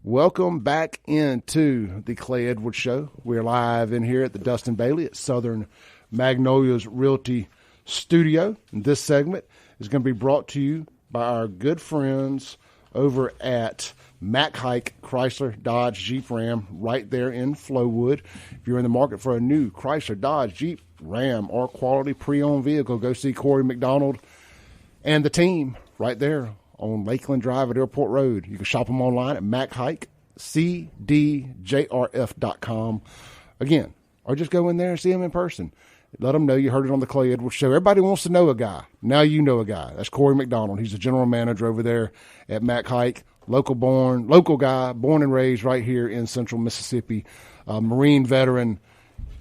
Welcome back into the Clay Edwards Show. We're live in here at the Dustin Bailey at Southern Magnolias Realty Studio. And this segment is going to be brought to you by our good friends over at Mack Hike Chrysler Dodge Jeep Ram right there in Flowood. If you're in the market for a new Chrysler Dodge Jeep Ram or quality pre-owned vehicle, go see Corey McDonald and the team right there on Lakeland Drive at Airport Road. You can shop them online at mackhikecdjrf.com. Again, or just go in there and see them in person. Let them know you heard it on the Clay Edwards Show. Everybody wants to know a guy. Now you know a guy. That's Corey McDonald. He's the general manager over there at Mack Hike. Local guy, born and raised right here in central Mississippi. Marine veteran,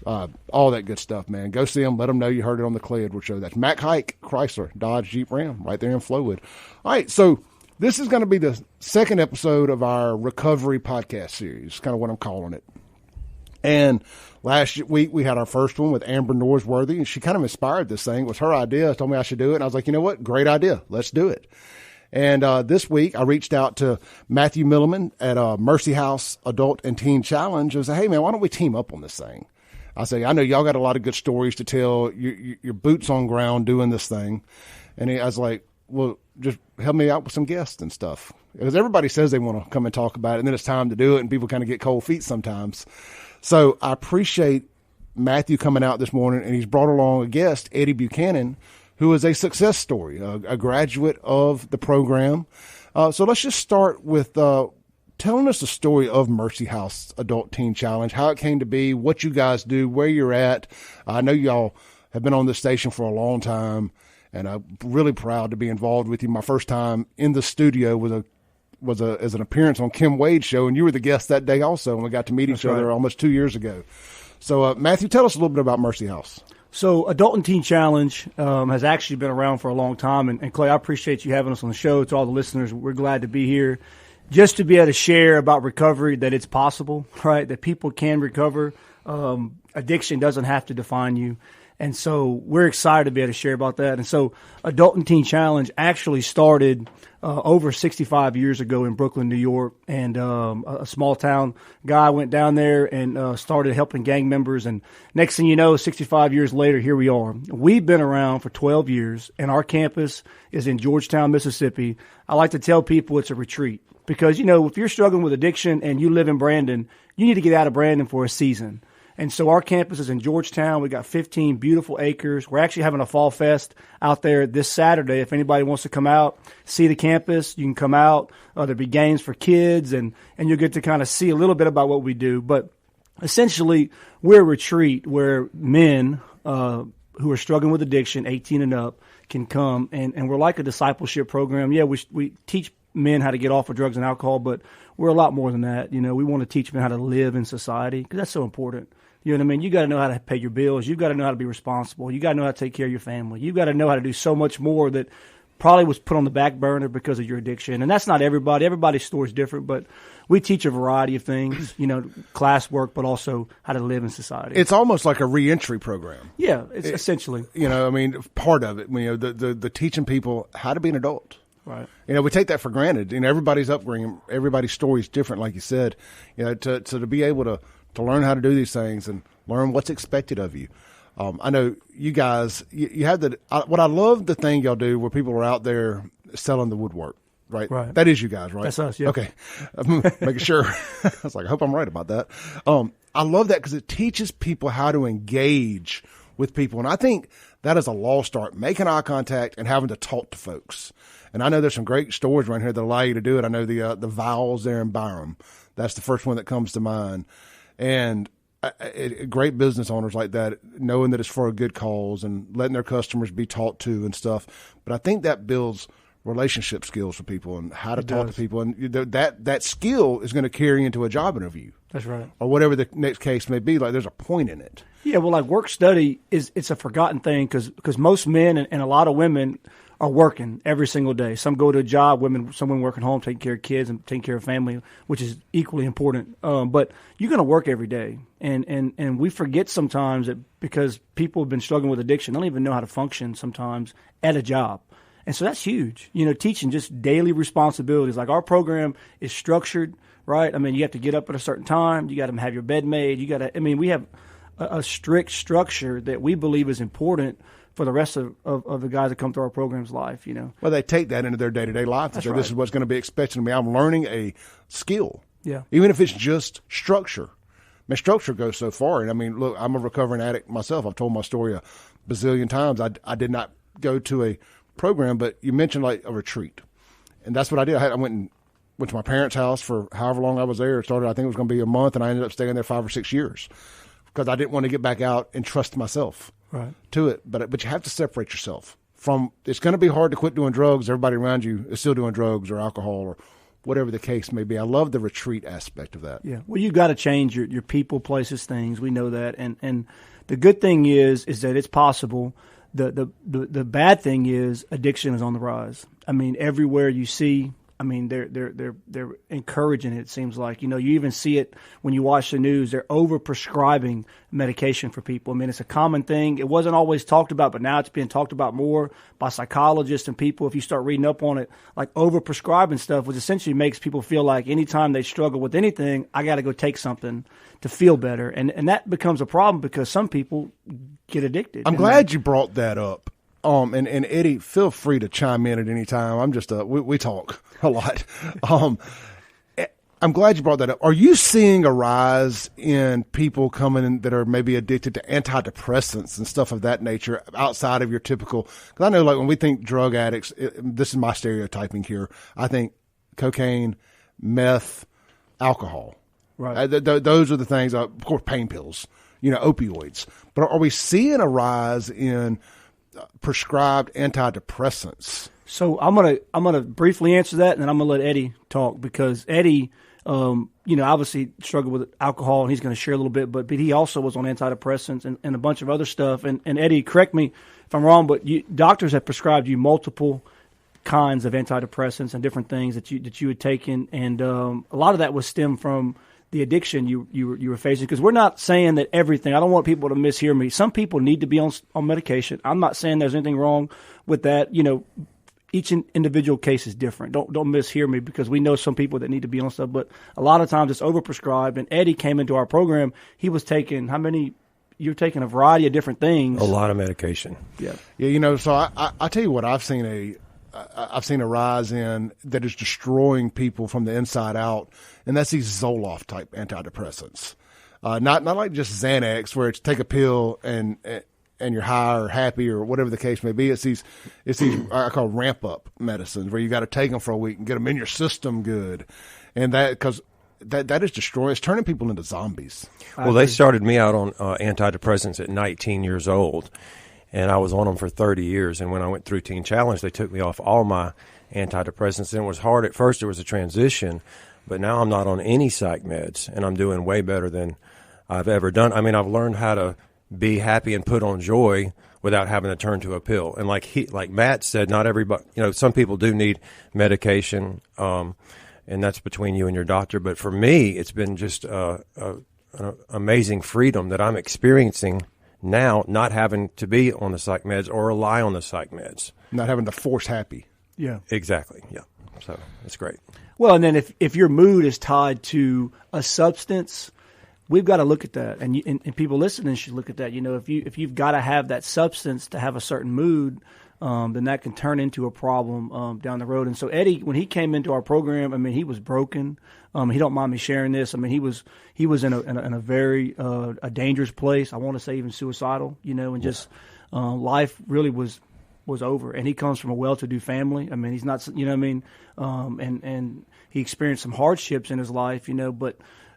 all that good stuff, man. Go see him. Let them know you heard it on the Clay Edwards Show. That's Mack Hike Chrysler Dodge Jeep Ram right there in Flowood. All right, so this is going to be the second episode of our recovery podcast series, kind of what I'm calling it. And last week we had our first one with Amber Norsworthy, and she kind of inspired this thing. It was her idea. She told me I should do it, and I was like, you know what? Great idea. Let's do it. And this week I reached out to Matthew Milliman at Mercy House Adult and Teen Challenge. I said, hey, man, why don't we team up on this thing? I say, I know y'all got a lot of good stories to tell. Your boots on ground doing this thing. And I was like, well, just help me out with some guests and stuff. Because everybody says they want to come and talk about it, and then it's time to do it, and people kind of get cold feet sometimes. So I appreciate Matthew coming out this morning, and he's brought along a guest, Eddie Buchanan, who is a success story, a graduate of the program. So let's just start with telling us the story of Mercy House Adult Teen Challenge, how it came to be, what you guys do, where you're at. I know y'all have been on this station for a long time, and I'm really proud to be involved with you. My first time in the studio was as an appearance on Kim Wade's show, and you were the guest that day also, and we got to meet each other almost 2 years ago. So, Matthew, tell us a little bit about Mercy House. So Adult and Teen Challenge has actually been around for a long time. And Clay, I appreciate you having us on the show. To all the listeners, we're glad to be here just to be able to share about recovery, that it's possible, right, that people can recover. Addiction doesn't have to define you. And so we're excited to be able to share about that. And so Adult and Teen Challenge actually started over 65 years ago in Brooklyn, New York. And a small town guy went down there and started helping gang members. And next thing you know, 65 years later, here we are. We've been around for 12 years, and our campus is in Georgetown, Mississippi. I like to tell people it's a retreat because, you know, if you're struggling with addiction and you live in Brandon, you need to get out of Brandon for a season. And so our campus is in Georgetown. We got 15 beautiful acres. We're actually having a fall fest out there this Saturday. If anybody wants to come out, see the campus, you can come out. There'll be games for kids, and you'll get to kind of see a little bit about what we do. But essentially, we're a retreat where men who are struggling with addiction, 18 and up, can come. And we're like a discipleship program. Yeah, we teach men how to get off of drugs and alcohol, but we're a lot more than that. You know, we want to teach men how to live in society because that's so important. You know what I mean? You got to know how to pay your bills. You got to know how to be responsible. You got to know how to take care of your family. You got to know how to do so much more that probably was put on the back burner because of your addiction. And that's not everybody. Everybody's story is different, but we teach a variety of things, you know, classwork, but also how to live in society. It's almost like a reentry program. Yeah, it's essentially. You know, I mean, part of it, you know, the teaching people how to be an adult. Right. You know, we take that for granted. You know, everybody's upbringing, everybody's story is different, like you said. You know, to be able to learn how to do these things and learn what's expected of you. I know you guys, you have what I love the thing y'all do where people are out there selling the woodwork, right? Right. That is you guys, right? That's us, yeah. Okay. I'm making sure. I was like, I hope I'm right about that. I love that because it teaches people how to engage with people. And I think that is a lost art, making eye contact and having to talk to folks. And I know there's some great stories around here that allow you to do it. I know the Vowels there in Byram. That's the first one that comes to mind. And great business owners like that, knowing that it's for a good cause and letting their customers be taught to and stuff. But I think that builds relationship skills for people and how to talk to people. And that skill is going to carry into a job interview. That's right. Or whatever the next case may be. Like there's a point in it. Yeah, well, like work study it's a forgotten thing because most men and a lot of women are working every single day. Some go to a job, some women working home, taking care of kids and taking care of family, which is equally important. But you're going to work every day. And we forget sometimes that because people have been struggling with addiction, they don't even know how to function sometimes at a job. And so that's huge. Teaching just daily responsibilities. Like our program is structured, right? I mean, you have to get up at a certain time. You got to have your bed made. We have a strict structure that we believe is important for the rest of the guys that come through our program's life, Well, they take that into their day-to-day life. That's So right. This is what's going to be expected of me. I'm learning a skill. Yeah. Even if it's just structure. My structure goes so far. And I mean, look, I'm a recovering addict myself. I've told my story a bazillion times. I did not go to a program, but you mentioned like a retreat. And that's what I did. I went to my parents' house for however long I was there. It started, I think it was going to be a month, and I ended up staying there 5 or 6 years because I didn't want to get back out and trust myself to it. But you have to separate yourself from, it's going to be hard to quit doing drugs. Everybody around you is still doing drugs or alcohol or whatever the case may be. I love the retreat aspect of that. Yeah. Well, you've got to change your people, places, things. We know that. And the good thing is that it's possible. The bad thing is addiction is on the rise. I mean, everywhere you see, I mean, they're encouraging it. It seems like, you even see it when you watch the news. They're over prescribing medication for people. I mean, it's a common thing. It wasn't always talked about, but now it's being talked about more by psychologists and people. If you start reading up on it, like over prescribing stuff, which essentially makes people feel like anytime they struggle with anything, I got to go take something to feel better, and that becomes a problem because some people get addicted. I'm glad you brought that up. And Eddie, feel free to chime in at any time. I'm just we talk a lot. I'm glad you brought that up. Are you seeing a rise in people coming in that are maybe addicted to antidepressants and stuff of that nature outside of your typical? Because I know, like when we think drug addicts, this is my stereotyping here. I think cocaine, meth, alcohol. Right. Those are the things. Of course, pain pills. Opioids. But are we seeing a rise in prescribed antidepressants? So I'm gonna briefly answer that, and then I'm gonna let Eddie talk because Eddie, obviously struggled with alcohol, and he's going to share a little bit. But he also was on antidepressants and a bunch of other stuff. And Eddie, correct me if I'm wrong, but doctors have prescribed you multiple kinds of antidepressants and different things that you had taken, and a lot of that was stemmed from the addiction you were facing. Because we're not saying that everything. I don't want people to mishear me. Some people need to be on medication. I'm not saying there's anything wrong with that. Each individual case is different. Don't mishear me, because we know some people that need to be on stuff, but a lot of times it's overprescribed. And Eddie came into our program. He was taking how many? You're taking a variety of different things. A lot of medication. Yeah. Yeah. So I tell you what, I've seen a rise in that is destroying people from the inside out, and that's these Zoloft type antidepressants. Not like just Xanax, where it's take a pill and you're high or happy or whatever the case may be. It's these I call ramp up medicines, where you got to take them for a week and get them in your system good, and because that is destroying. It's turning people into zombies. Well, they started me out on antidepressants at 19 years old. And I was on them for 30 years. And when I went through Teen Challenge, they took me off all my antidepressants. And it was hard at first. There was a transition. But now I'm not on any psych meds. And I'm doing way better than I've ever done. I mean, I've learned how to be happy and put on joy without having to turn to a pill. And like Matt said, not everybody, some people do need medication. And that's between you and your doctor. But for me, it's been just an amazing freedom that I'm experiencing now, not having to be on the psych meds or rely on the psych meds. Not having to force happy. Yeah. Exactly. Yeah. So it's great. Well, and then if your mood is tied to a substance, we've got to look at that. And people listening should look at that. If you've got to have that substance to have a certain mood, then that can turn into a problem down the road. And so Eddie, when he came into our program, I mean, he was broken. He don't mind me sharing this. I mean, he was in a very a dangerous place. I want to say even suicidal, and just life really was over. And he comes from a well-to-do family. I mean, he's not, and he experienced some hardships in his life,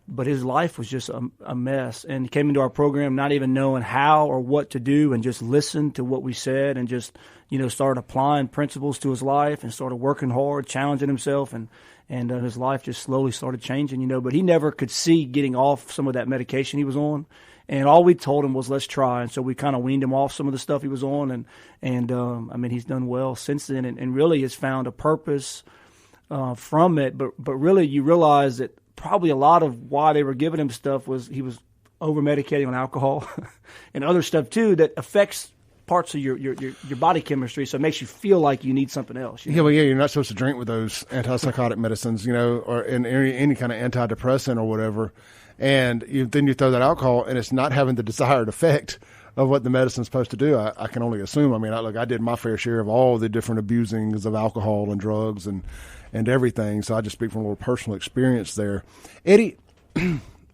but his life was just a mess. And he came into our program not even knowing how or what to do, and just listened to what we said, and just started applying principles to his life, and started working hard, challenging himself, and his life just slowly started changing, But he never could see getting off some of that medication he was on, and all we told him was, let's try. And so we kind of weaned him off some of the stuff he was on, and I mean, he's done well since then, and really has found a purpose from it. But really, you realize that probably a lot of why they were giving him stuff was he was over medicating on alcohol and other stuff too that affects parts of your body chemistry, so it makes you feel like you need something else. Yeah, well, yeah, you're not supposed to drink with those antipsychotic medicines, or in any kind of antidepressant or whatever. And then you throw that alcohol, and it's not having the desired effect of what the medicine's supposed to do. I can only assume. I mean, I did my fair share of all the different abusings of alcohol and drugs and everything. So I just speak from a little personal experience there. Eddie,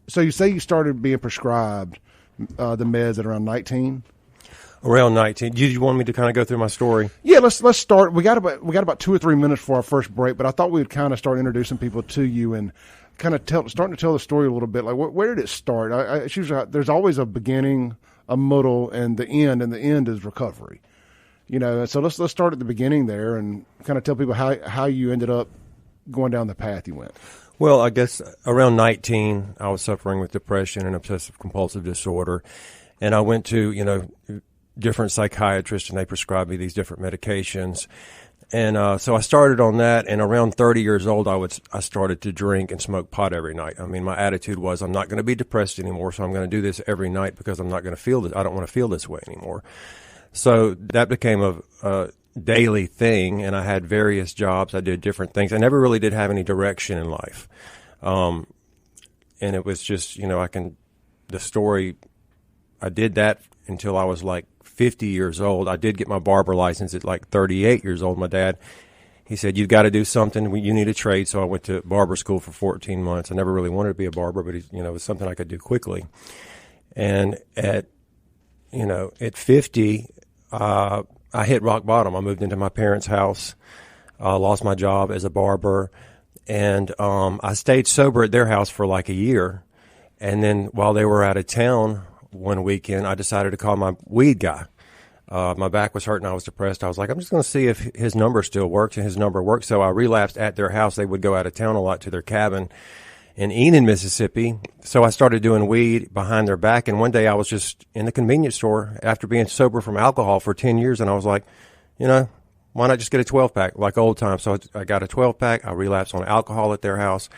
so you say you started being prescribed the meds at around 19? Around 19. Did you want me to kind of go through my story? Yeah, let's start. We got about 2 or 3 minutes for our first break, but I thought we would kind of start introducing people to you and kind of starting to tell the story a little bit. Like, where did it start? It's usually, there's always a beginning, a middle, and the end is recovery. So let's start at the beginning there and kind of tell people how you ended up going down the path you went. Well, I guess around 19, I was suffering with depression and obsessive compulsive disorder, and I went to different psychiatrists, and they prescribed me these different medications. And so I started on that, and around 30 years old, I started to drink and smoke pot every night. I mean, my attitude was, I'm not going to be depressed anymore, so I'm going to do this every night because I'm not going to feel this. I don't want to feel this way anymore. So that became a daily thing, and I had various jobs. I did different things. I never really did have any direction in life. And it was just, the story, I did that until I was like 50 years old. I did get my Barber license at like 38 years old. My dad, he said, you've got to do something. You need a trade. So I went to barber school for 14 months. I never really wanted to be a barber, but it was something I could do quickly. And at 50, I hit rock bottom. I moved into my parents' house, lost my job as a barber, and I stayed sober at their house for like a year. And then while they were out of town one weekend, I decided to call my weed guy. My back was hurting. I was depressed. I was like, I'm just going to see if his number still works, and his number worked. So I relapsed at their house. They would go out of town a lot to their cabin in Enon, Mississippi. So I started doing weed behind their back. And one day I was just in the convenience store after being sober from alcohol for 10 years. And I was like, why not just get a 12-pack like old times? So I got a 12-pack. I relapsed on alcohol at their house.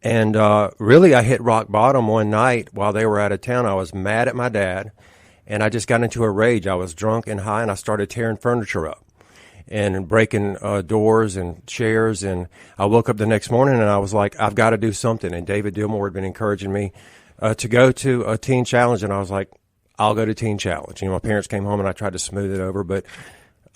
And really, I hit rock bottom one night while they were out of town. I was mad at my dad, and I just got into a rage. I was drunk and high, and I started tearing furniture up and breaking doors and chairs. And I woke up the next morning, and I was like, I've got to do something. And David Dillmore had been encouraging me to go to a teen challenge, and I was like, I'll go to teen challenge. My parents came home, and I tried to smooth it over, but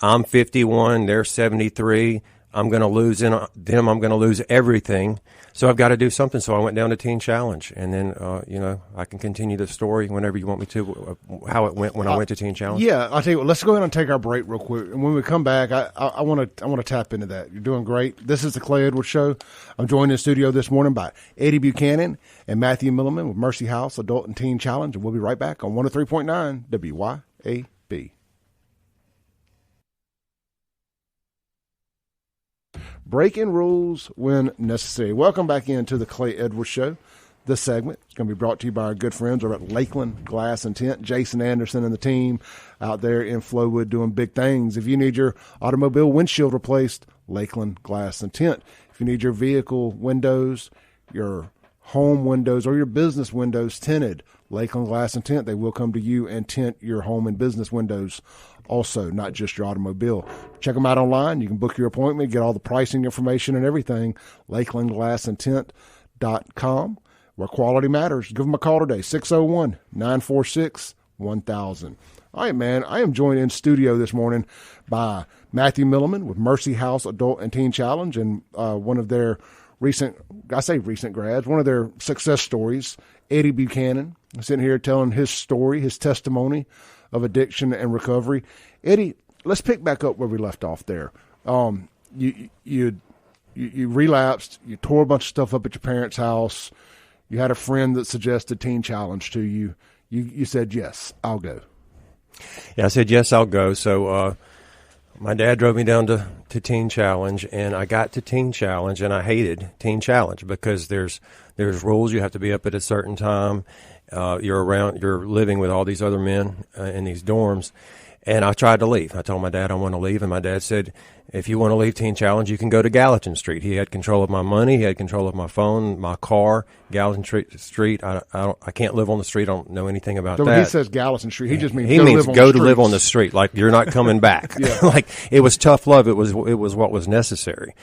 I'm 51, they're 73. I'm going to lose them. I'm going to lose everything. So I've got to do something. So I went down to Teen Challenge, and then, I can continue the story whenever you want me to, how it went when I went to Teen Challenge. Yeah, I'll tell you what, let's go ahead and take our break real quick. And when we come back, I want to tap into that. You're doing great. This is the Clay Edwards Show. I'm joined in the studio this morning by Eddie Buchanan and Matthew Milliman with Mercy House Adult and Teen Challenge. And we'll be right back on 103.9 WYAB. Breaking rules when necessary. Welcome back into the Clay Edwards Show. This segment is going to be brought to you by our good friends over at Lakeland Glass and Tint. Jason Anderson and the team out there in Flowood doing big things. If you need your automobile windshield replaced, Lakeland Glass and Tint. If you need your vehicle windows, your home windows, or your business windows tinted, Lakeland Glass and Tint, they will come to you and tint your home and business windows also, not just your automobile. Check them out online. You can book your appointment, get all the pricing information and everything, lakelandglassandtint.com, where quality matters. Give them a call today, 601-946-1000. All right, man, I am joined in studio this morning by Matthew Milliman with Mercy House Adult and Teen Challenge, and one of their recent grads, one of their success stories, Eddie Buchanan, sitting here telling his story, his testimony of addiction and recovery. Eddie, let's pick back up where we left off there. You relapsed. You tore a bunch of stuff up at your parents' house. You had a friend that suggested Teen Challenge to you. You said, yes, I'll go. Yeah, I said, yes, I'll go. So my dad drove me down to Teen Challenge, and I got to Teen Challenge, and I hated Teen Challenge because there's rules. You have to be up at a certain time. You're living with all these other men in these dorms. And I tried to leave. I told my dad I want to leave, and my dad said, if you want to leave Teen Challenge, you can go to Gallatin Street. He had control of my money. He had control of my phone, my car. Gallatin Street. I can't live on the street. I don't know anything about so that. when he says Gallatin Street, he just means go to live on the street. Like you're not coming back. Like it was tough love. It was what was necessary.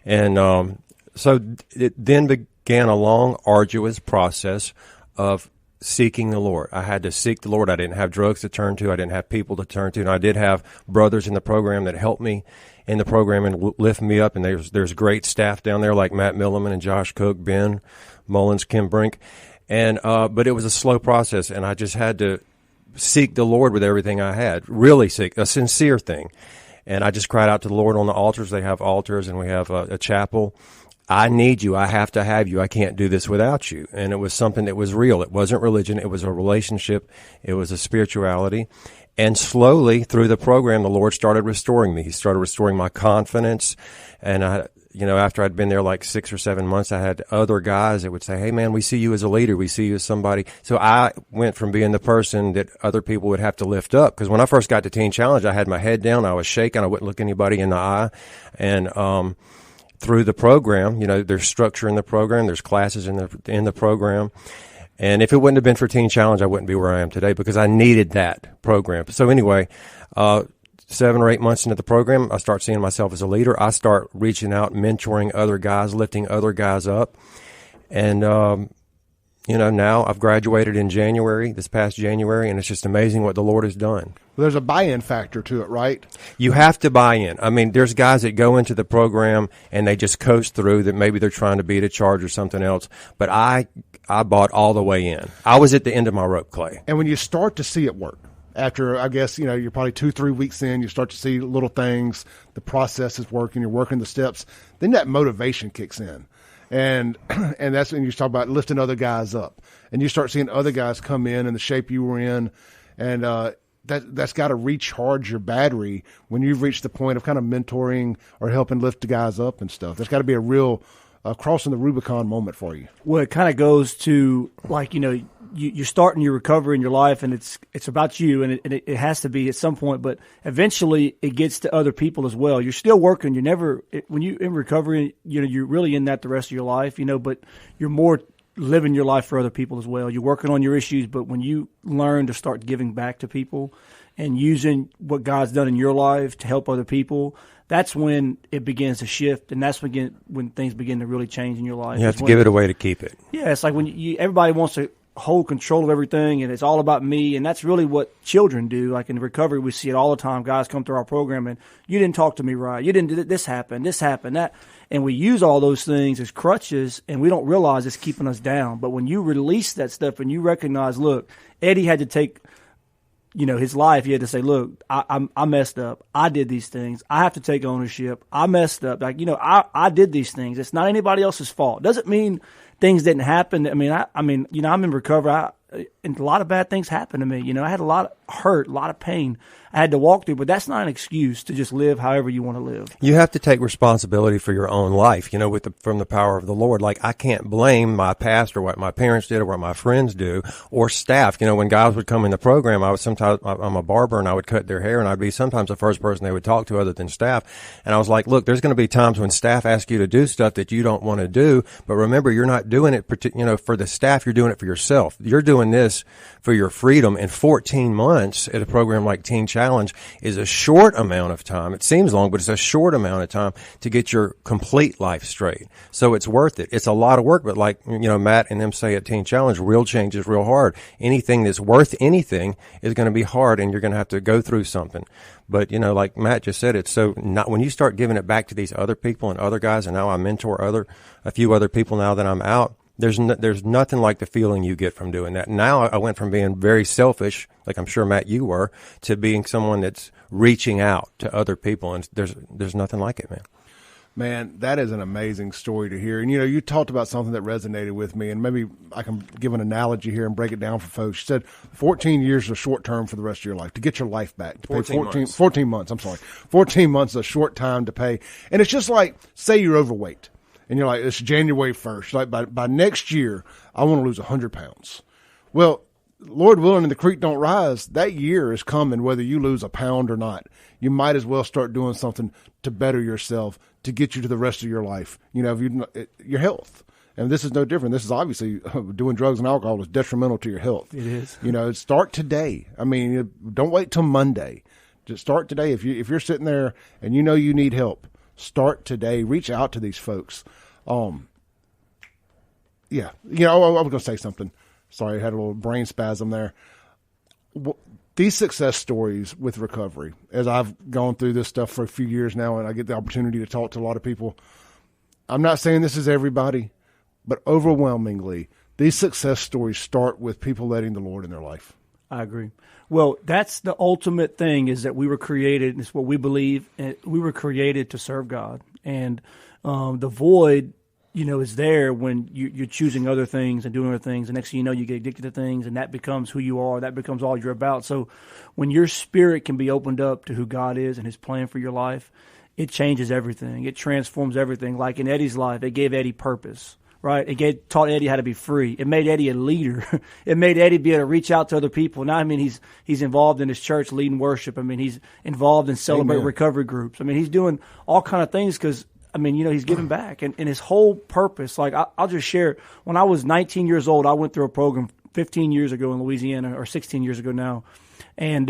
And so it then began a long, arduous process of seeking the Lord. I had to seek the Lord. I didn't have drugs to turn to. I didn't have people to turn to. And I did have brothers in the program that helped me in the program and lift me up. And there's great staff down there like Matt Milliman and Josh Cook, Ben Mullins, Kim Brink. And but it was a slow process, and I just had to seek the Lord with everything I had, really seek, a sincere thing. And I just cried out to the Lord on the altars. They have altars, and we have a chapel. I need you. I have to have you. I can't do this without you. And it was something that was real. It wasn't religion. It was a relationship. It was a spirituality. And slowly through the program, the Lord started restoring me. He started restoring my confidence. And after I'd been there like 6 or 7 months, I had other guys that would say, hey man, we see you as a leader. We see you as somebody. So I went from being the person that other people would have to lift up. Because when I first got to Teen Challenge, I had my head down. I was shaking. I wouldn't look anybody in the eye. And, through the program, there's structure in the program. There's classes in the program. And if it wouldn't have been for Teen Challenge, I wouldn't be where I am today because I needed that program. So anyway, 7 or 8 months into the program, I start seeing myself as a leader. I start reaching out, mentoring other guys, lifting other guys up. And, now I've graduated in this past January, and it's just amazing what the Lord has done. Well, there's a buy-in factor to it, right? You have to buy in. I mean, there's guys that go into the program and they just coast through that maybe they're trying to beat a charge or something else. But I bought all the way in. I was at the end of my rope, Clay. And when you start to see it work, after, I guess, you're probably 2-3 weeks in, you start to see little things, the process is working, you're working the steps, then that motivation kicks in. And that's when you talk about lifting other guys up. And you start seeing other guys come in the shape you were in. And that's got to recharge your battery when you've reached the point of kind of mentoring or helping lift the guys up and stuff. That's got to be a real crossing the Rubicon moment for you. Well, it kind of goes to, like, you're starting your recovery in your life, and it's about you, and it has to be at some point, but eventually it gets to other people as well. You're still working. When you're in recovery, you're really in that the rest of your life, but you're more living your life for other people as well. You're working on your issues, but when you learn to start giving back to people and using what God's done in your life to help other people, that's when it begins to shift, and that's when things begin to really change in your life. You have to give it away to keep it. Yeah, it's like when everybody wants to hold control of everything, and it's all about me, and that's really what children do. Like in recovery, we see it all the time. Guys come through our program, and you didn't talk to me right. You didn't do this happened, that. And we use all those things as crutches, and we don't realize it's keeping us down. But when you release that stuff and you recognize, look, Eddie had to take, his life. He had to say, look, I messed up. I did these things. I have to take ownership. I messed up. Like, I did these things. It's not anybody else's fault. Doesn't mean things didn't happen. I'm in recovery. And a lot of bad things happened to me. I had a lot of hurt, a lot of pain I had to walk through, but that's not an excuse to just live however you want to live. You have to take responsibility for your own life, from the power of the Lord. Like, I can't blame my past or what my parents did or what my friends do or staff. When guys would come in the program, I'm a barber, and I would cut their hair, and I'd be sometimes the first person they would talk to other than staff. And I was like, look, there's going to be times when staff ask you to do stuff that you don't want to do, but remember, you're not doing it, for the staff, you're doing it for yourself. You're doing this for your freedom. And 14 months at a program like Teen Challenge is a short amount of time. It seems long, but it's a short amount of time to get your complete life straight. So it's worth it. It's a lot of work, but like, Matt and them say at Teen Challenge, real change is real hard. Anything that's worth anything is going to be hard, and you're going to have to go through something. But, like Matt just said, it's so not when you start giving it back to these other people and other guys, and now I mentor a few other people now that I'm out. There's nothing like the feeling you get from doing that. Now I went from being very selfish, like I'm sure, Matt, you were, to being someone that's reaching out to other people, and there's nothing like it, man. Man, that is an amazing story to hear. And, you talked about something that resonated with me, and maybe I can give an analogy here and break it down for folks. You said 14 years is a short term for the rest of your life, to get your life back. To 14 months. 14 months, I'm sorry. 14 months is a short time to pay. And it's just like, say you're overweight. And you're like, it's January 1st. Like by next year, I want to lose 100 pounds. Well, Lord willing, and the creek don't rise, that year is coming, whether you lose a pound or not. You might as well start doing something to better yourself, to get you to the rest of your life. You know, your health. And this is no different. This is obviously doing drugs and alcohol is detrimental to your health. It is. You know, start today. I mean, don't wait till Monday. Just start today. If you're sitting there and you know you need help, start today. Reach out to these folks. Yeah. You know, I was going to say something. Sorry, I had a little brain spasm there. These success stories with recovery, as I've gone through this stuff for a few years now, and I get the opportunity to talk to a lot of people, I'm not saying this is everybody, but overwhelmingly, these success stories start with people letting the Lord in their life. I agree. Well, that's the ultimate thing, is that we were created, and it's what we believe, we were created to serve God. And the void, you know, is there when you're choosing other things and doing other things. And next thing you know, you get addicted to things, and that becomes who you are. That becomes all you're about. So when your spirit can be opened up to who God is and his plan for your life, it changes everything. It transforms everything. Like in Eddie's life, it gave Eddie purpose, right? Taught Eddie how to be free. It made Eddie a leader. It made Eddie be able to reach out to other people. Now, I mean, he's involved in his church leading worship. I mean, he's involved in Celebrate recovery groups. I mean, he's doing all kind of things because, I mean, you know, he's giving back. And his whole purpose, like, I'll just share, when I was 19 years old, I went through a program 15 years ago in Louisiana, or 16 years ago now. And,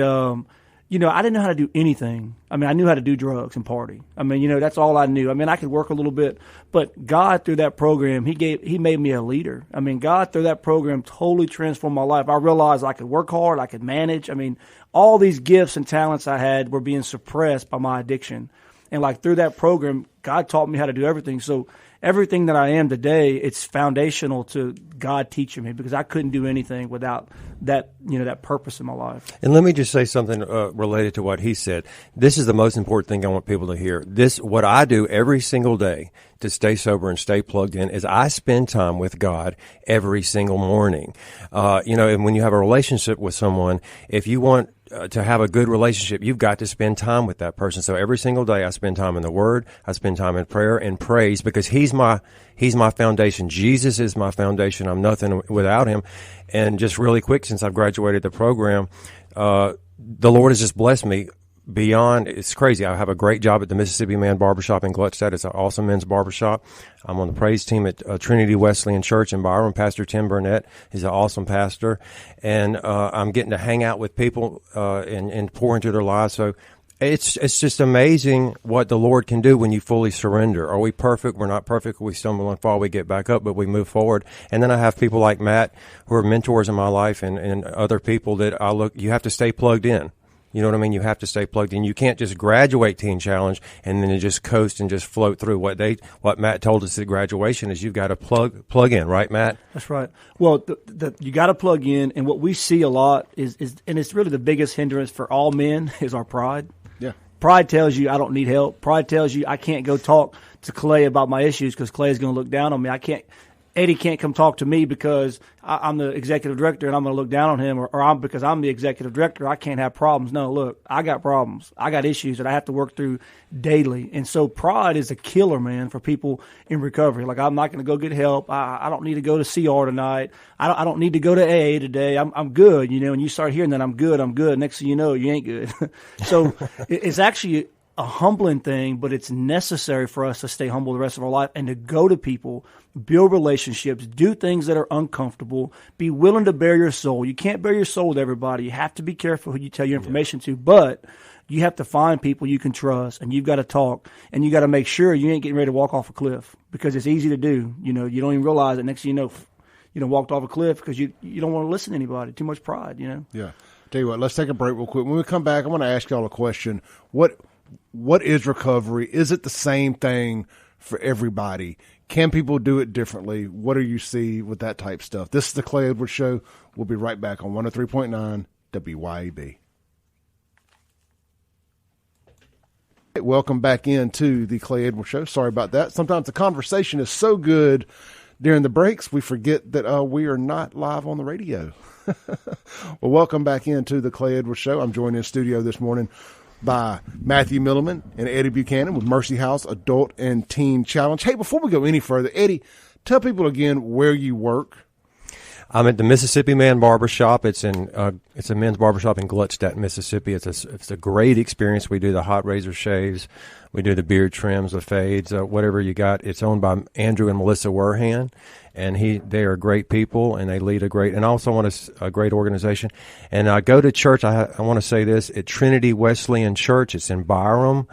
you know, I didn't know how to do anything. I mean, I knew how to do drugs and party. I mean, you know, that's all I knew. I mean, I could work a little bit, but God, through that program, he made me a leader. I mean, God, through that program, totally transformed my life. I realized I could work hard, I could manage. I mean, all these gifts and talents I had were being suppressed by my addiction. And like through that program, God taught me how to do everything. So everything that I am today, it's foundational to God teaching me, because I couldn't do anything without that, you know, that purpose in my life. And let me just say something related to what he said. This is the most important thing I want people to hear. What I do every single day to stay sober and stay plugged in is I spend time with God every single morning. You know, and when you have a relationship with someone, if you want to have a good relationship, you've got to spend time with that person. So every single day I spend time in the Word, I spend time in prayer and praise, because He's my foundation. Jesus is my foundation. I'm nothing without Him. And just really quick, since I've graduated the program, the Lord has just blessed me beyond. It's crazy. I have a great job at the Mississippi Man Barbershop in Gluckstadt. It's an awesome men's barbershop. I'm on the praise team at Trinity Wesleyan Church in Byron. Pastor Tim Burnett is an awesome pastor. And I'm getting to hang out with people and pour into their lives. So it's just amazing what the Lord can do when you fully surrender. Are we perfect? We're not perfect. We stumble and fall. We get back up, but we move forward. And then I have people like Matt, who are mentors in my life, and other people that you have to stay plugged in. You know what I mean? You have to stay plugged in. You can't just graduate Teen Challenge and then just coast and just float through. What Matt told us at graduation is you've got to plug in, right, Matt? That's right. Well, you got to plug in, and what we see a lot is, and it's really the biggest hindrance for all men, is our pride. Yeah. Pride tells you I don't need help. Pride tells you I can't go talk to Clay about my issues because Clay is going to look down on me. Eddie can't come talk to me because I'm the executive director and I'm going to look down on him, or because I'm the executive director, I can't have problems. No, look, I got problems. I got issues that I have to work through daily. And so pride is a killer, man, for people in recovery. Like, I'm not going to go get help. I don't need to go to CR tonight. I don't need to go to AA today. I'm good, you know, and you start hearing that I'm good. Next thing you know, you ain't good. So it's actually a humbling thing, but it's necessary for us to stay humble the rest of our life and to go to people, build relationships, do things that are uncomfortable, be willing to bare your soul. You can't bare your soul with everybody. You have to be careful who you tell your information to, but you have to find people you can trust, and you've got to talk, and you got to make sure you ain't getting ready to walk off a cliff, because it's easy to do. You know, you don't even realize it. Next thing you know, walked off a cliff because you don't want to listen to anybody. Too much pride, you know? Yeah. Tell you what, let's take a break real quick. When we come back, I want to ask y'all a question. What is recovery? Is it the same thing for everybody? Can people do it differently? What do you see with that type stuff? This is the Clay Edwards Show. We'll be right back on 103.9 WYAB. Welcome back into the Clay Edwards Show. Sorry about that. Sometimes the conversation is so good during the breaks, we forget that we are not live on the radio. Well, welcome back into the Clay Edwards Show. I'm joined in studio this morning by Matthew Milliman and Eddie Buchanan with Mercy House Adult and Teen Challenge. Hey, before we go any further, Eddie, tell people again where you work. I'm at the Mississippi Man Barber Shop. It's a men's barber shop in Gluckstadt, Mississippi. It's a great experience. We do the hot razor shaves, we do the beard trims, the fades, whatever you got. It's owned by Andrew and Melissa Werhan, and they are great people, and they lead and also want a great organization. And I go to church. I want to say this at Trinity Wesleyan Church. It's in Byram.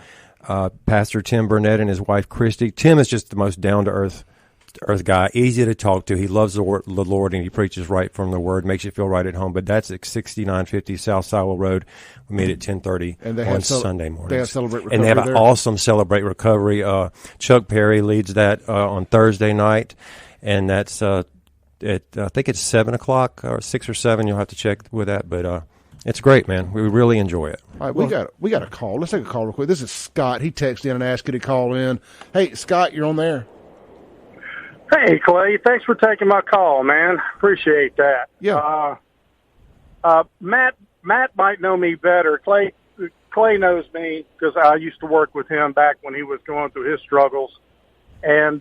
Pastor Tim Burnett and his wife Christy. Tim is just the most down to earth guy, easy to talk to. He loves the Lord, and he preaches right from the Word, makes you feel right at home. But that's at 6950 South Sowell Road. We meet at 10:30 on Sunday mornings. They have Celebrate Recovery, and they have an there. awesome Celebrate Recovery. Chuck Perry leads that on Thursday night, and that's I think it's 7:00 or 6 or 7. You'll have to check with that, but it's great, man. We really enjoy it. All right, we got a call. Let's take a call real quick. This is Scott. He texted in and asked could he call in. Hey, Scott, you're on there. Hey, Clay. Thanks for taking my call, man. Appreciate that. Yeah. Matt might know me better. Clay knows me because I used to work with him back when he was going through his struggles. And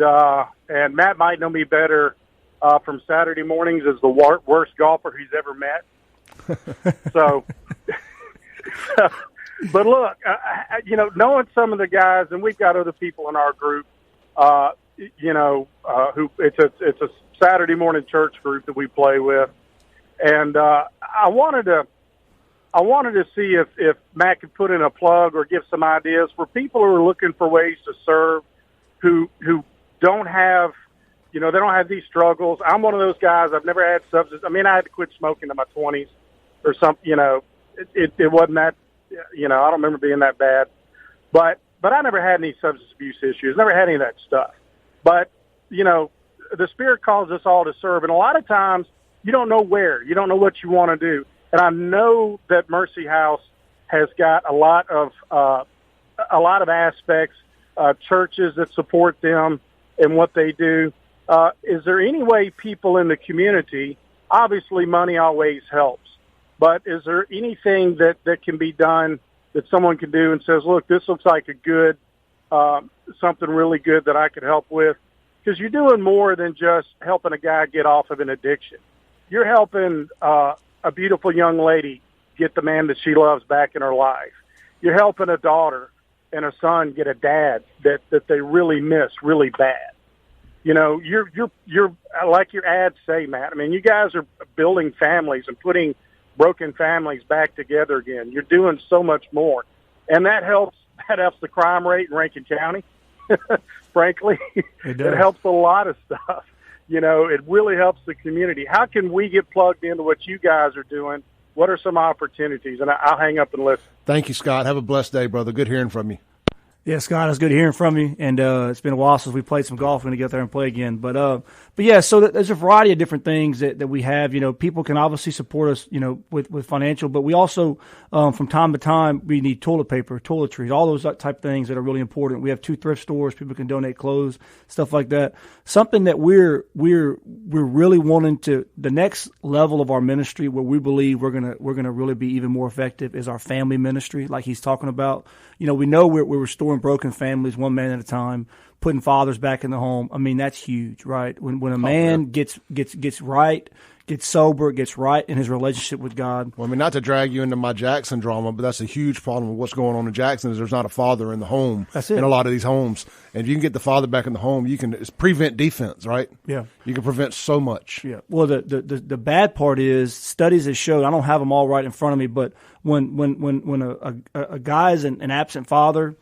Matt might know me better from Saturday mornings as the worst golfer he's ever met. But look, knowing some of the guys, and we've got other people in our group, who it's a Saturday morning church group that we play with, and I wanted to see if Matt could put in a plug or give some ideas for people who are looking for ways to serve, who don't have, they don't have these struggles. I'm one of those guys. I've never had substance. I mean, I had to quit smoking in my 20s or something. It wasn't that. I don't remember being that bad, but I never had any substance abuse issues. Never had any of that stuff. But, the Spirit calls us all to serve. And a lot of times you don't know where. You don't know what you want to do. And I know that Mercy House has got a lot of aspects, churches that support them and what they do. Is there any way people in the community, obviously money always helps, but is there anything that can be done that someone can do and says, look, this looks like a good, something really good that I could help with? Because you're doing more than just helping a guy get off of an addiction. You're helping a beautiful young lady get the man that she loves back in her life. You're helping a daughter and a son get a dad that they really miss really bad. You're like your ads say, Matt. I mean, you guys are building families and putting broken families back together again. You're doing so much more, and that helps the crime rate in Rankin County. Frankly, it helps a lot of stuff. It really helps the community. How can we get plugged into what you guys are doing? What are some opportunities? And I'll hang up and listen. Thank you, Scott. Have a blessed day, brother. Good hearing from you. Yeah, Scott, it's good hearing from you, and it's been a while since we played some golf. We're going to get there and play again. But yeah, so there's a variety of different things that we have. People can obviously support us, with financial, but we also, from time to time, we need toilet paper, toiletries, all those type of things that are really important. We have 2 thrift stores. People can donate clothes, stuff like that. Something that we're really wanting to, the next level of our ministry where we believe we're gonna really be even more effective is our family ministry, like he's talking about. We know we're restoring broken families one man at a time, putting fathers back in the home. I mean, that's huge, right? When a man gets right, gets sober, gets right in his relationship with God. Well, I mean, not to drag you into my Jackson drama, but that's a huge problem with what's going on in Jackson is there's not a father in the home. That's it. In a lot of these homes. And if you can get the father back in the home, it's prevent defense, right? Yeah. You can prevent so much. Yeah. Well, the bad part is studies have showed, I don't have them all right in front of me, but when a guy is an absent father,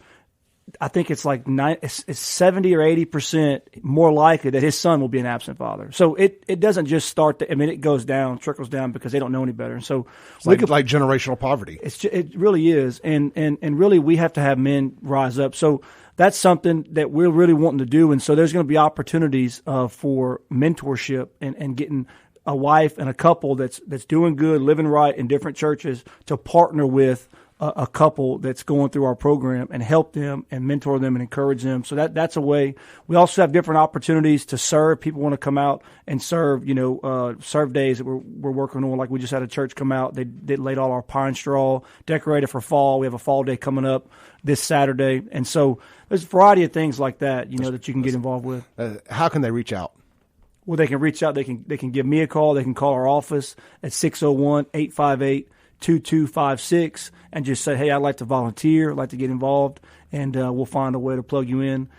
I think it's like it's 70 or 80% more likely that his son will be an absent father. So it doesn't just start. It goes down, trickles down because they don't know any better. And so it's like generational poverty. It really is, and really we have to have men rise up. So that's something that we're really wanting to do. And so there's going to be opportunities for mentorship and getting a wife and a couple that's doing good, living right in different churches to partner with a couple that's going through our program and help them and mentor them and encourage them. So that's a way. We also have different opportunities to serve. People want to come out and serve, serve days that we're working on. Like we just had a church come out. They laid all our pine straw, decorated for fall. We have a fall day coming up this Saturday. And so there's a variety of things like that, that you can get involved with. How can they reach out? well, they can reach out. They can give me a call. They can call our office at 601-858-2256 and just say, hey, I'd like to volunteer. I'd like to get involved, and we'll find a way to plug you in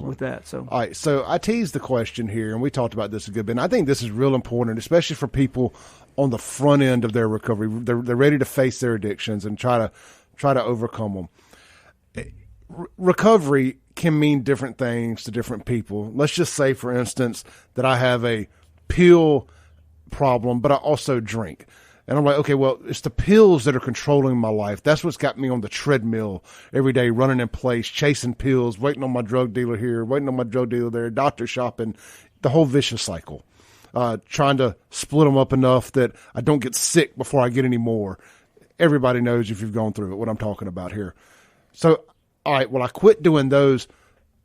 with that. So, all right. So I teased the question here, and we talked about this a good bit. And I think this is real important, especially for people on the front end of their recovery. They're ready to face their addictions and try to overcome them. Recovery can mean different things to different people. Let's just say, for instance, that I have a pill problem, but I also drink. And I'm like, okay, well, it's the pills that are controlling my life. That's what's got me on the treadmill every day, running in place, chasing pills, waiting on my drug dealer here, waiting on my drug dealer there, doctor shopping, the whole vicious cycle. Trying to split them up enough that I don't get sick before I get any more. Everybody knows, if you've gone through it, what I'm talking about here. So, all right, well, I quit doing those,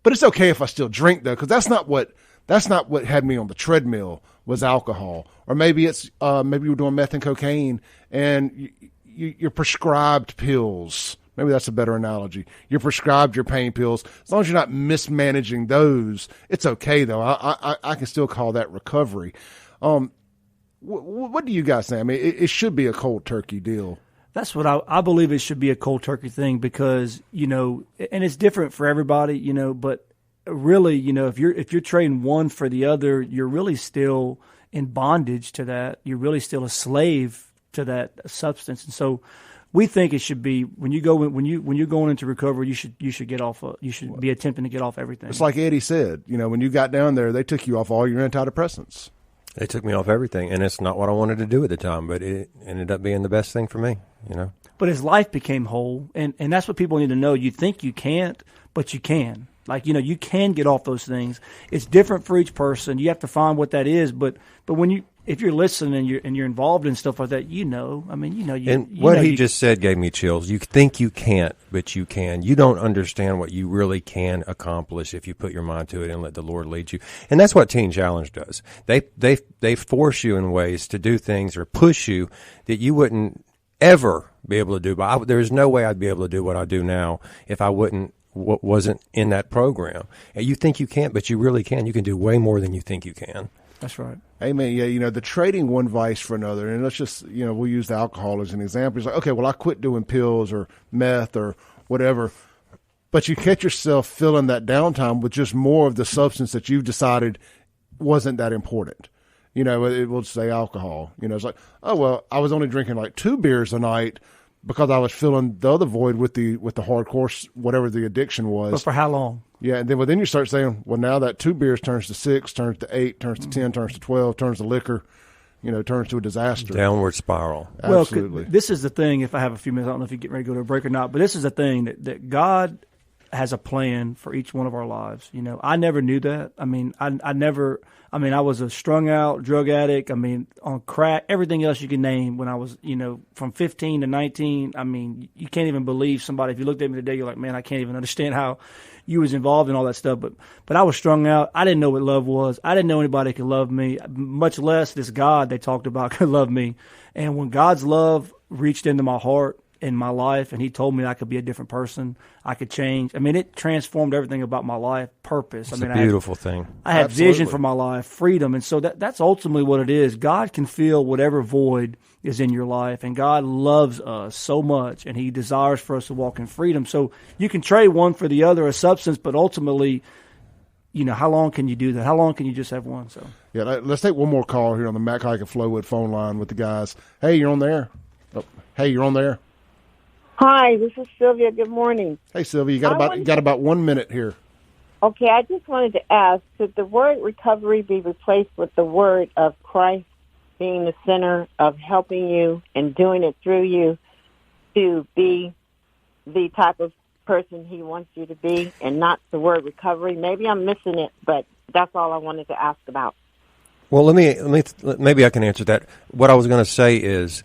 but it's okay if I still drink, though, because that's not what had me on the treadmill was alcohol. Or maybe it's maybe you're doing meth and cocaine, and you're prescribed pills. Maybe that's a better analogy. You're prescribed your pain pills. As long as you're not mismanaging those, it's okay, though. I can still call that recovery. What do you guys think? I mean, it should be a cold turkey deal. That's what I believe. It should be a cold turkey thing because, and it's different for everybody, but really, if you're trading one for the other, you're really still in bondage to that. You're really still a slave to that substance. And so we think it should be when you're going into recovery, you should get off. You should be attempting to get off everything. It's like Eddie said, when you got down there, they took you off all your antidepressants. They took me off everything, and it's not what I wanted to do at the time, but it ended up being the best thing for me, But his life became whole, and that's what people need to know. You think you can't, but you can. Like, you can get off those things. It's different for each person. You have to find what that is, but if you're listening and you're involved in stuff like that, what he just said gave me chills. You think you can't, but you can. You don't understand what you really can accomplish if you put your mind to it and let the Lord lead you. And that's what Teen Challenge does. They force you in ways to do things or push you that you wouldn't ever be able to do. But there's no way I'd be able to do what I do now if I wasn't in that program. And you think you can't, but you really can. You can do way more than you think you can. That's right. Amen. Yeah, the trading one vice for another, and let's just, we'll use the alcohol as an example. It's like, okay, well, I quit doing pills or meth or whatever, but you catch yourself filling that downtime with just more of the substance that you've decided wasn't that important. It will say alcohol. It's like, oh, well, I was only drinking like 2 beers a night because I was filling the other void with the hardcore, whatever the addiction was. But for how long? Yeah, and then you start saying, well, now that 2 beers turns to 6, turns to 8, turns to 10, turns to 12, turns to liquor, turns to a disaster. Downward spiral. Absolutely. Well, this is the thing, if I have a few minutes, I don't know if you're getting ready to go to a break or not, but this is the thing, that God has a plan for each one of our lives. I never knew that. I was a strung out drug addict. On crack, everything else you can name when I was, from 15 to 19. You can't even believe somebody, if you looked at me today, you're like, man, I can't even understand how you was involved in all that stuff. But I was strung out. I didn't know what love was. I didn't know anybody could love me, much less this God they talked about could love me. And when God's love reached into my heart, in my life, and he told me I could be a different person, I could change. It transformed everything about my life, purpose. It's a beautiful thing. I had vision for my life, freedom, and so that's ultimately what it is. God can fill whatever void is in your life, and God loves us so much, and he desires for us to walk in freedom. So you can trade one for the other, a substance, but ultimately, how long can you do that? How long can you just have one? So yeah, let's take one more call here on the Mac Hike and Flowwood phone line with the guys. Hey, you're on there. Oh, hey, you're on there. Hi, this is Sylvia. Good morning. Hey, Sylvia, you got about 1 minute here. Okay, I just wanted to ask, should the word recovery be replaced with the word of Christ being the center of helping you and doing it through you to be the type of person he wants you to be, and not the word recovery? Maybe I'm missing it, but that's all I wanted to ask about. Well, maybe I can answer that. What I was going to say is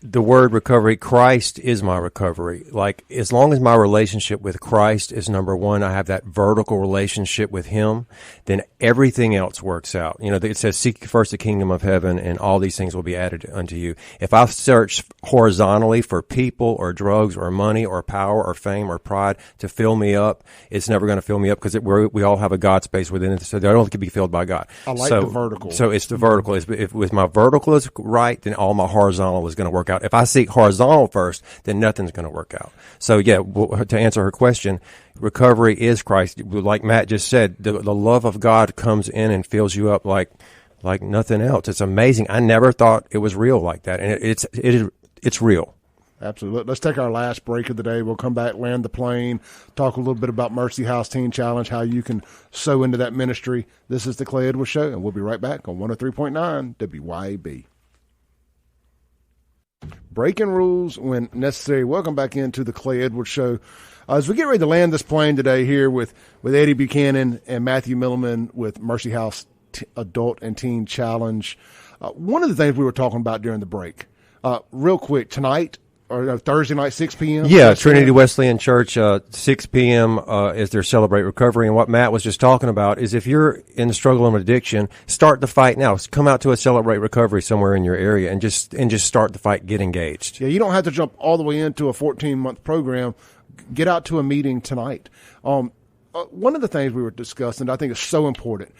the word recovery, Christ is my recovery. Like, as long as my relationship with Christ is number one, I have that vertical relationship with him, then everything else works out. You know, it says, seek first the kingdom of heaven and all these things will be added unto you. If I search horizontally for people or drugs or money or power or fame or pride to fill me up, it's never going to fill me up because we all have a God space within it, so they don't have to be filled by God. I like the vertical. So it's the vertical. If my vertical is right, then all my horizontal is going to work out. If I seek horizontal first, then nothing's going to work out. So yeah, to answer her question, recovery is Christ. Like Matt just said, the love of God comes in and fills you up like nothing else. It's amazing. I never thought it was real like that, and it's real. Absolutely. Let's take our last break of the day. We'll come back, land the plane, talk a little bit about Mercy House Teen Challenge, how you can sow into that ministry. This is the Clay Edwards Show, and we'll be right back on 103.9 WYAB. Breaking rules when necessary. Welcome back into the Clay Edwards Show. As we get ready to land this plane today here with Eddie Buchanan and Matthew Milliman with Mercy House Adult and Teen Challenge, one of the things we were talking about during the break, real quick, tonight, or Thursday night, 6 p.m.? Yeah, Trinity Wesleyan Church, 6 p.m. Is their Celebrate Recovery. And what Matt was just talking about is if you're in the struggle of addiction, start the fight now. Come out to a Celebrate Recovery somewhere in your area and just start the fight. Get engaged. Yeah, you don't have to jump all the way into a 14-month program. Get out to a meeting tonight. One of the things we were discussing, I think is so important,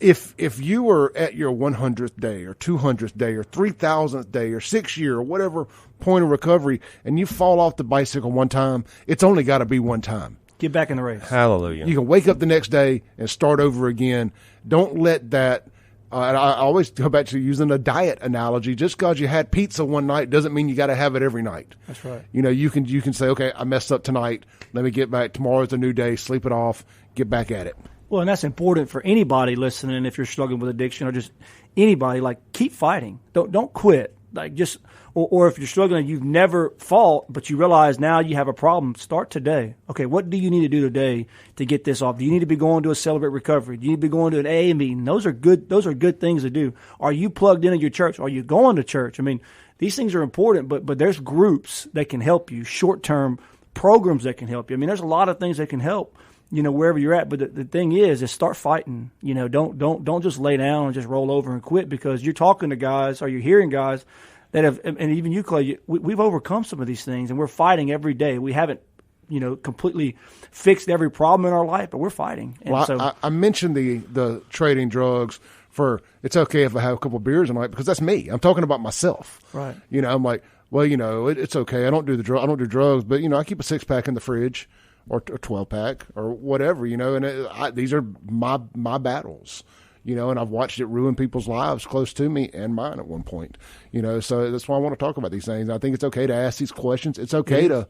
if you were at your 100th day or 200th day or 3,000th day or 6th year or whatever point of recovery and you fall off the bicycle one time, it's only got to be one time. Get back in the race. Hallelujah. You can wake up the next day and start over again. Don't let that and I always go back to using a diet analogy. Just because you had pizza one night doesn't mean you got to have it every night. That's right. You know, you can say, okay, I messed up tonight. Let me get back. Tomorrow's a new day. Sleep it off. Get back at it. Well, and that's important for anybody listening. If you're struggling with addiction or just anybody, like, keep fighting. Don't quit. Like, just or if you're struggling, you've never fought, but you realize now you have a problem. Start today. Okay, what do you need to do today to get this off? Do you need to be going to a Celebrate Recovery? Do you need to be going to an AA meeting? Those are good things to do. Are you plugged into your church? Are you going to church? I mean, these things are important, but there's groups that can help you, short-term programs that can help you. I mean, there's a lot of things that can help, you know, wherever you're at. But the thing is start fighting. You know, don't just lay down and just roll over and quit, because you're talking to guys or you're hearing guys that have, and even you, Clay, we've overcome some of these things, and we're fighting every day. We haven't, you know, completely fixed every problem in our life, but we're fighting. And well, I mentioned the trading drugs for, it's okay if I have a couple of beers tonight, because that's me. I'm talking about myself. Right. You know, I'm like, well, you know, it's okay. I don't do drugs, but, you know, I keep a 6-pack in the fridge or 12-pack or whatever, you know, and these are my battles. You know, and I've watched it ruin people's lives close to me and mine at one point. You know, so that's why I want to talk about these things. I think it's okay to ask these questions. It's okay to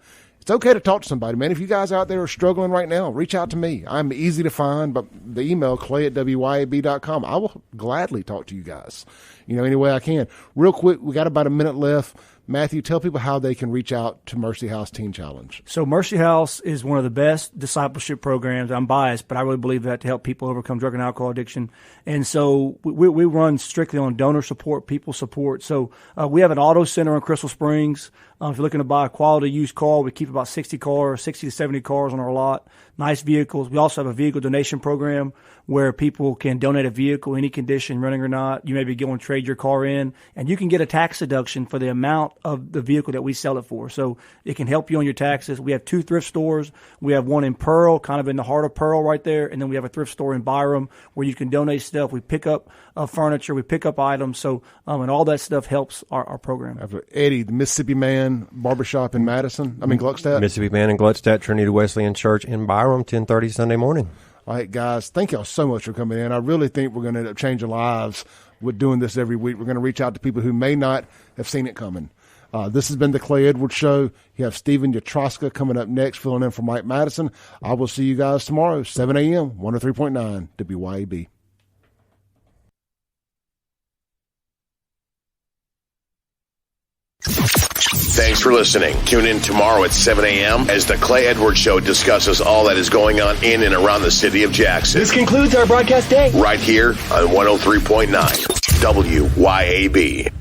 talk to somebody, man. If you guys out there are struggling right now, reach out to me. I'm easy to find, but the email, clay@wyab.com. I will gladly talk to you guys, you know, any way I can. Real quick, we got about a minute left. Matthew, tell people how they can reach out to Mercy House Teen Challenge. So Mercy House is one of the best discipleship programs. I'm biased, but I really believe that, to help people overcome drug and alcohol addiction. And so we run strictly on donor support, people support. So we have an auto center in Crystal Springs. If you're looking to buy a quality used car, we keep about 60 to 70 cars on our lot. Nice vehicles. We also have a vehicle donation program where people can donate a vehicle, any condition, running or not. You may be going to trade your car in, and you can get a tax deduction for the amount of the vehicle that we sell it for. So it can help you on your taxes. We have 2 thrift stores. We have one in Pearl, kind of in the heart of Pearl right there, and then we have a thrift store in Byram where you can donate stuff. We pick up furniture. We pick up items. So and all that stuff helps our program. Eddie, the Mississippi Man Barbershop in Gluckstadt. Mississippi Man in Gluckstadt, Trinity Wesleyan Church in Byram, 10:30 Sunday morning. All right, guys, thank y'all so much for coming in. I really think we're going to end up changing lives with doing this every week. We're going to reach out to people who may not have seen it coming. This has been the Clay Edwards Show. You have Stephen Yatroska coming up next, filling in for Mike Madison. I will see you guys tomorrow, 7 a.m., 103.9 WYAB. Thanks for listening. Tune in tomorrow at 7 a.m. as the Clay Edwards Show discusses all that is going on in and around the city of Jackson. This concludes our broadcast day. Right here on 103.9 WYAB.